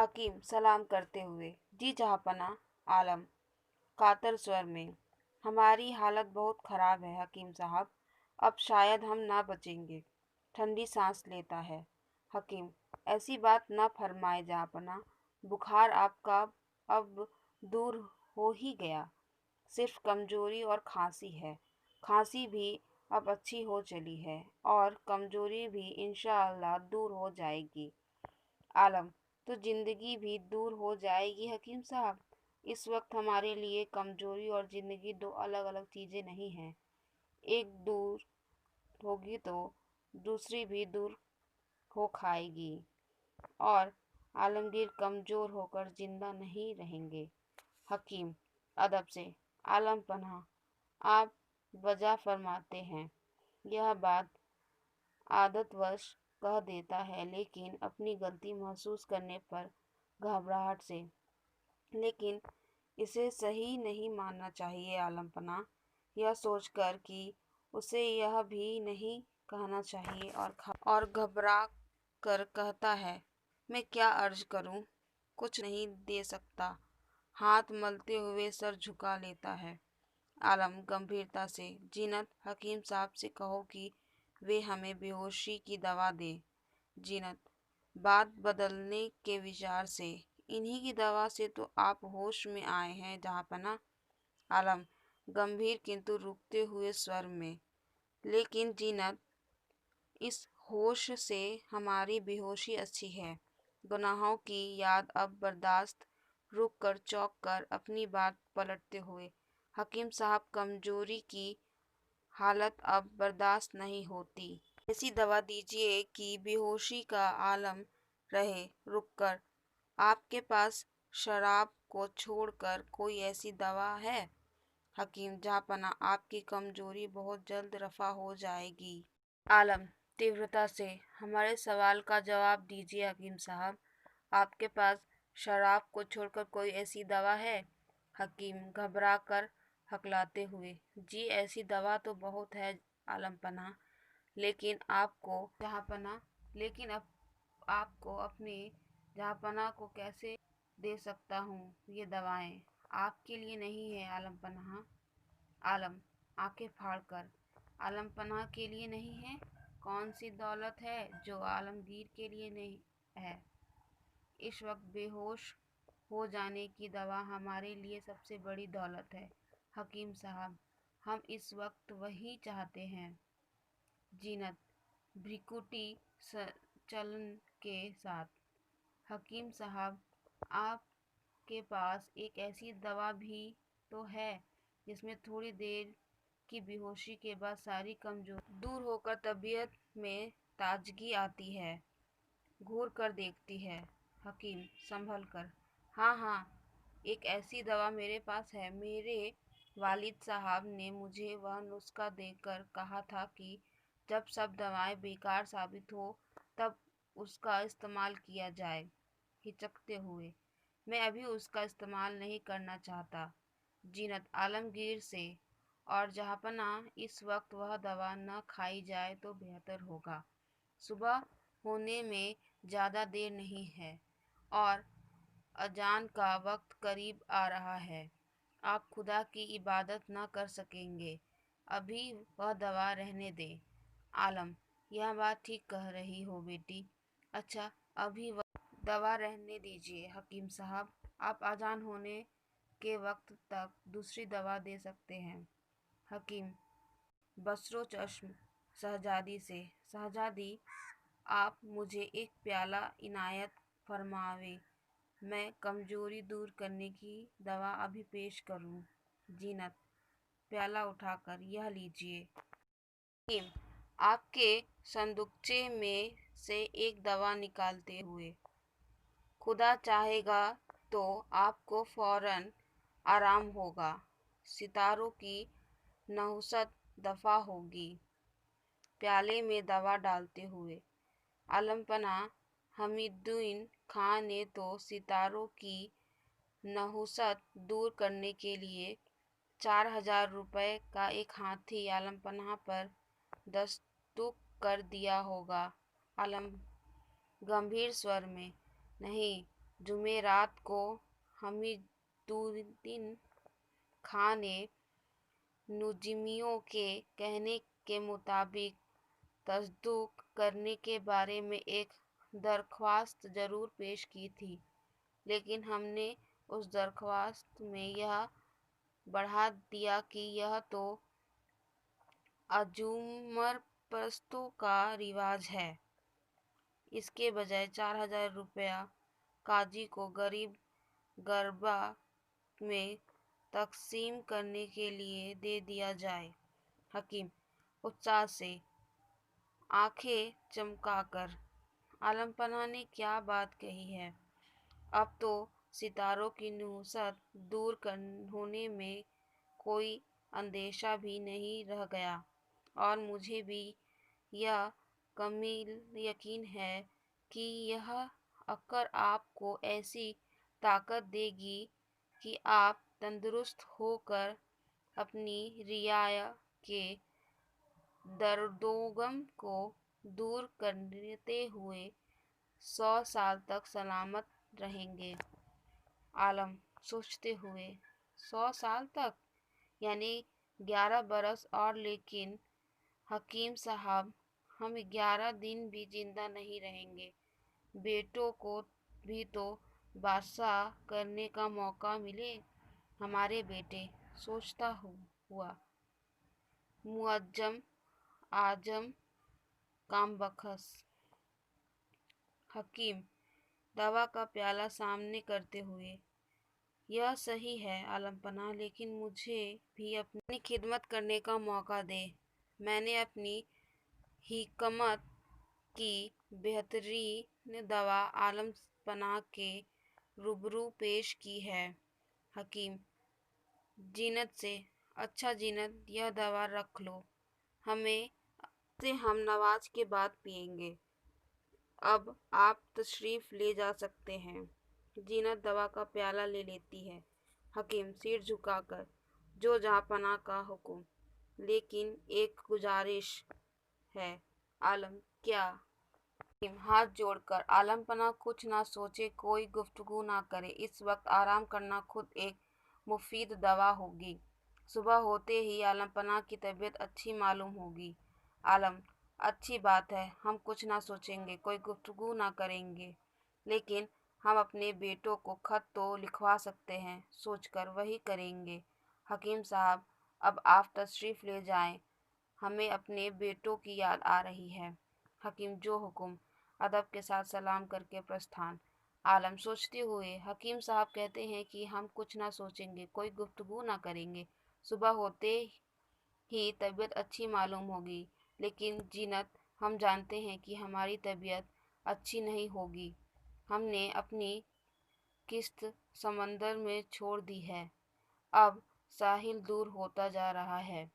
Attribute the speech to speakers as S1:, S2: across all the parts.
S1: हकीम सलाम करते हुए। जी जहाँपनाह। आलम कातर स्वर में। हमारी हालत बहुत खराब है हकीम साहब, अब शायद हम ना बचेंगे। ठंडी सांस लेता है। हकीम ऐसी बात न फरमाए जहाँपनाह, बुखार आपका अब दूर हो ही गया, सिर्फ कमजोरी और खांसी है। खांसी भी अब अच्छी हो चली है और कमजोरी भी इंशाअल्लाह दूर हो जाएगी। आलम तो जिंदगी भी दूर हो जाएगी हकीम साहब। इस वक्त हमारे लिए कमजोरी और जिंदगी दो अलग अलग चीजें नहीं हैं। एक दूर होगी तो दूसरी भी दूर हो खाएगी और आलमगीर कमजोर होकर जिंदा नहीं रहेंगे। हकीम अदब से। आलम पनाह आप वजह फरमाते हैं। यह बात आदतवश कह देता है, लेकिन अपनी गलती महसूस करने पर घबराहट से। लेकिन इसे सही नहीं मानना चाहिए आलम पनाह, यह सोचकर कि उसे यह भी नहीं कहना चाहिए और घबरा कर कहता है, मैं क्या अर्ज करूं, कुछ नहीं दे सकता। हाथ मलते हुए सर झुका लेता है। आलम गंभीरता से। जीनत हकीम साहब से कहो कि वे हमें बेहोशी की दवा दें। जीनत बात बदलने के विचार से। इन्हीं की दवा से तो आप होश में आए हैं जहाँपनाह। आलम गंभीर किंतु रुकते हुए स्वर में। लेकिन जीनत इस होश से हमारी बेहोशी अच्छी है। गुनाहों की याद अब बर्दाश्त। रुक कर चौंक कर अपनी बात पलटते हुए। हकीम साहब कमजोरी की हालत अब बर्दाश्त नहीं होती। ऐसी दवा दीजिए कि बेहोशी का आलम रहे। रुक कर, आपके पास शराब को छोड़कर कोई ऐसी दवा है? हकीम जहाँपनाह आपकी कमजोरी बहुत जल्द रफा हो जाएगी। आलम तीव्रता से। हमारे सवाल का जवाब दीजिए हकीम साहब, आपके पास शराब को छोड़कर कोई ऐसी दवा है? हकीम घबरा कर हकलाते हुए। जी ऐसी दवा तो बहुत है आलम पनाह, लेकिन आपको अपने जहाँपनाह को कैसे दे सकता हूँ ये दवाएं? आपके लिए नहीं है आलम पनाह। आलम आंखें फाड़कर। आलम पनाह के लिए नहीं है? कौन सी दौलत है जो आलमगीर के लिए नहीं है? इस वक्त बेहोश हो जाने की दवा हमारे लिए सबसे बड़ी दौलत है हकीम साहब, हम इस वक्त वही चाहते हैं। जीनत भ्रिकुटी चलन के साथ। हकीम साहब आपके पास एक ऐसी दवा भी तो है जिसमें थोड़ी देर की बेहोशी के बाद सारी कमजोरी दूर होकर तबीयत में ताजगी आती है। घूर कर देखती है। हकीम संभल कर। हाँ हाँ, एक ऐसी दवा मेरे पास है। मेरे वालिद साहब ने मुझे वह नुस्खा देकर कहा था कि जब सब दवाएं बेकार साबित हो तब उसका इस्तेमाल किया जाए। हिचकते हुए। मैं अभी उसका इस्तेमाल नहीं करना चाहता। जीनत आलमगीर से। और जहाँपनाह इस वक्त वह दवा न खाई जाए तो बेहतर होगा। सुबह होने में ज़्यादा देर नहीं है और अजान का वक्त करीब आ रहा है। आप खुदा की इबादत न कर सकेंगे। अभी वह दवा रहने दें। आलम यह बात ठीक कह रही हो बेटी। अच्छा, अभी वह दवा रहने दीजिए हकीम साहब, आप अजान होने के वक्त तक दूसरी दवा दे सकते हैं। हकीम बसरो चश्म शहजादी से। शहजादी आप मुझे एक प्याला इनायत फरमावे, मैं कमजोरी दूर करने की दवा अभी पेश करूं। जीनत प्याला उठाकर, यह लीजिए। हकीम आपके संदूकचे में से एक दवा निकालते हुए। खुदा चाहेगा तो आपको फौरन आराम होगा, सितारों की नहुसत दफा होगी। प्याले में दवा डालते हुए। आलम पनाह हमीदुद्दीन खां ने तो सितारों की नहुसत दूर करने के लिए 4000 रुपये का एक हाथी आलम पनाह पर दस्तूक कर दिया होगा। आलम गंभीर स्वर में। नहीं, जुमेरात को हमीदुद्दीन खां ने नुजमियों के कहने के मुताबिक तसद्दुक करने के बारे में एक दरख्वास्त ज़रूर पेश की थी, लेकिन हमने उस दरख्वास्त में यह बढ़ा दिया कि यह तो अजूमर परस्तों का रिवाज है। इसके बजाय 4,000 रुपया काजी को गरीब गरबा में तकसीम करने के लिए दे दिया जाए। हकीम उत्साह से आंखें चमकाकर, आलम पनाह ने क्या बात कही है। अब तो सितारों की नुहसत दूर होने में कोई अंदेशा भी नहीं रह गया, और मुझे भी यह कमील यकीन है कि यह अकर आपको ऐसी ताकत देगी कि आप तंदुरुस्त होकर अपनी रियाया के दर्दोगम को दूर करते हुए 100 साल तक सलामत रहेंगे। आलम सोचते हुए, 100 साल तक, यानी 11 बरस और। लेकिन हकीम साहब, हम 11 दिन भी जिंदा नहीं रहेंगे। बेटों को भी तो बादशाह करने का मौका मिले। हमारे बेटे, सोचता हुआ मुअज्जम आजम कामबख्श। हकीम दवा का प्याला सामने करते हुए, यह सही है आलम पनाह, लेकिन मुझे भी अपनी खिदमत करने का मौका दे। मैंने अपनी हिकमत की बेहतरीन दवा आलम पनाह के रूबरू पेश की है। हकीम जीनत से, अच्छा जीनत, यह दवा रख लो, हम नमाज के बाद पिएंगे। अब आप तशरीफ़ ले जा सकते हैं। जीनत दवा का प्याला ले लेती है। हकीम सिर झुकाकर, जो जहाँपनाह का हुक्म, लेकिन एक गुजारिश है। आलम, क्या? हकीम हाथ जोड़कर, आलम पनाह कुछ ना सोचे, कोई गुफ्तगू ना करे। इस वक्त आराम करना खुद एक मुफीद दवा होगी। सुबह होते ही आलम पनाह की तबीयत अच्छी मालूम होगी। आलम, अच्छी बात है, हम कुछ ना सोचेंगे, कोई गुफ्तगू ना करेंगे, लेकिन हम अपने बेटों को खत तो लिखवा सकते हैं, सोचकर वही करेंगे। हकीम साहब, अब आप तशरीफ़ ले जाएं, हमें अपने बेटों की याद आ रही है। हकीम जो हुक्म, अदब के साथ सलाम करके प्रस्थान। आलम सोचते हुए, हकीम साहब कहते हैं कि हम कुछ ना सोचेंगे, कोई गुफ्तगू ना करेंगे, सुबह होते ही तबीयत अच्छी मालूम होगी, लेकिन जीनत, हम जानते हैं कि हमारी तबीयत अच्छी नहीं होगी। हमने अपनी किश्त समंदर में छोड़ दी है, अब साहिल दूर होता जा रहा है।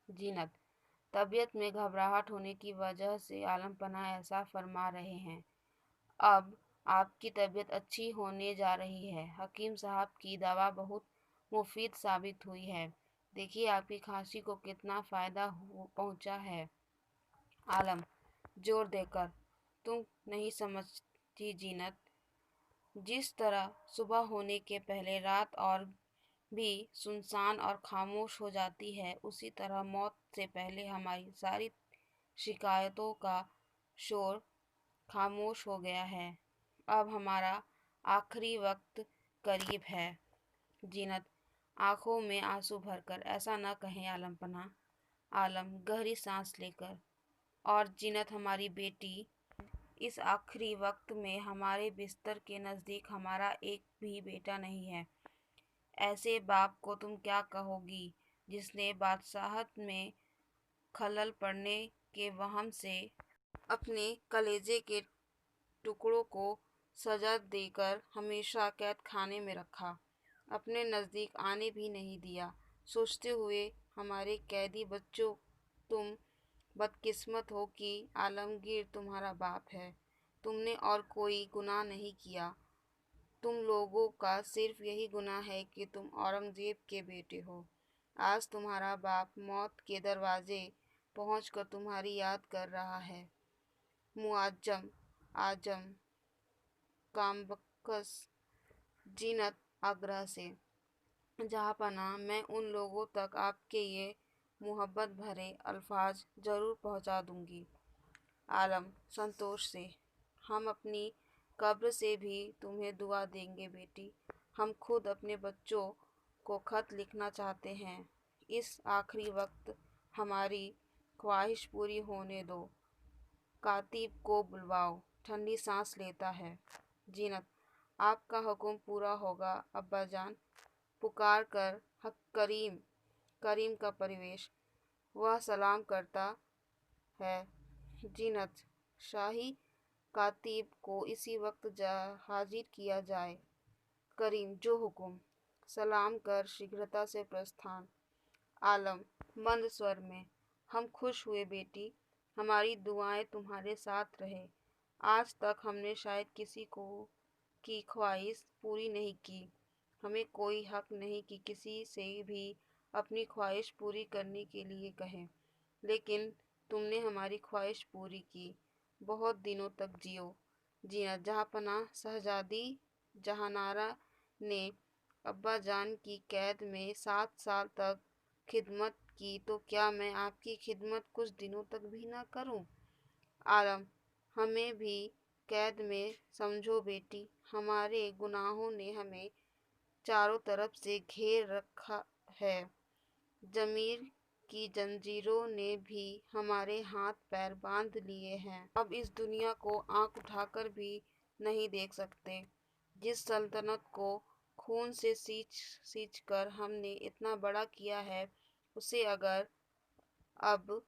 S1: जीनत, तबीयत में घबराहट होने की वजह से आलम पनाह ऐसा फरमा रहे हैं। अब आपकी तबीयत अच्छी होने जा रही है। हकीम साहब की दवा बहुत मुफीद साबित हुई है। देखिए आपकी खांसी को कितना फ़ायदा पहुंचा है। आलम जोर देकर, तुम नहीं समझती जीनत, जिस तरह सुबह होने के पहले रात और भी सुनसान और खामोश हो जाती है, उसी तरह मौत से पहले हमारी सारी शिकायतों का शोर खामोश हो गया है। अब हमारा आखिरी वक्त करीब है। जीनत आंखों में आंसू भरकर, ऐसा न कहें आलम पनाह। आलम गहरी सांस लेकर, और जीनत हमारी बेटी, इस आखिरी वक्त में हमारे बिस्तर के नज़दीक हमारा एक भी बेटा नहीं है। ऐसे बाप को तुम क्या कहोगी जिसने बादशाहत में खलल पड़ने के वहम से अपने कलेजे के टुकड़ों को सजा देकर हमेशा कैद खाने में रखा, अपने नज़दीक आने भी नहीं दिया। सोचते हुए हमारे कैदी बच्चों, तुम बदकिस्मत हो कि आलमगीर तुम्हारा बाप है। तुमने और कोई गुनाह नहीं किया। तुम लोगों का सिर्फ यही गुनाह है कि तुम औरंगजेब के बेटे हो। आज तुम्हारा बाप मौत के दरवाजे पहुंचकर तुम्हारी याद कर रहा है। मुअज्जम आजम कामबख्श जीनत आग्रह से। जहाँपनाह, मैं उन लोगों तक आपके ये मोहब्बत भरे अल्फाज ज़रूर पहुँचा दूंगी। आलम संतोष से, हम अपनी कब्र से भी तुम्हें दुआ देंगे बेटी। हम खुद अपने बच्चों को खत लिखना चाहते हैं। इस आखिरी वक्त हमारी ख्वाहिश पूरी होने दो। कातिब को बुलवाओ, ठंडी सांस लेता है। जीनत, आपका हुक्म पूरा होगा अब्बा जान। पुकार कर हक करीम करीम का परिवेश, वह सलाम करता है। जीनत, शाही कातिब को इसी वक्त हाजिर किया जाए। करीम, जो हुक्म। सलाम कर शीघ्रता से प्रस्थान। आलम मंद स्वर में, हम खुश हुए बेटी, हमारी दुआएं तुम्हारे साथ रहे। आज तक हमने शायद किसी को की ख्वाहिश पूरी नहीं की। हमें कोई हक नहीं कि किसी से भी अपनी ख्वाहिश पूरी करने के लिए कहें, लेकिन तुमने हमारी ख्वाहिश पूरी की। बहुत दिनों तक जियो। जीना जहाँपनाह शहजादी जहानारा ने अब्बा जान की कैद में 7 साल तक खिदमत की, तो क्या मैं आपकी खिदमत कुछ दिनों तक भी ना करूं? आलम, हमें भी कैद में समझो बेटी। हमारे गुनाहों ने हमें चारों तरफ से घेर रखा है। जमीर की जंजीरों ने भी हमारे हाथ पैर बांध लिए हैं। अब इस दुनिया को आंख उठाकर भी नहीं देख सकते। जिस सल्तनत को खून से सींच कर हमने इतना बड़ा किया है, उसे अगर अब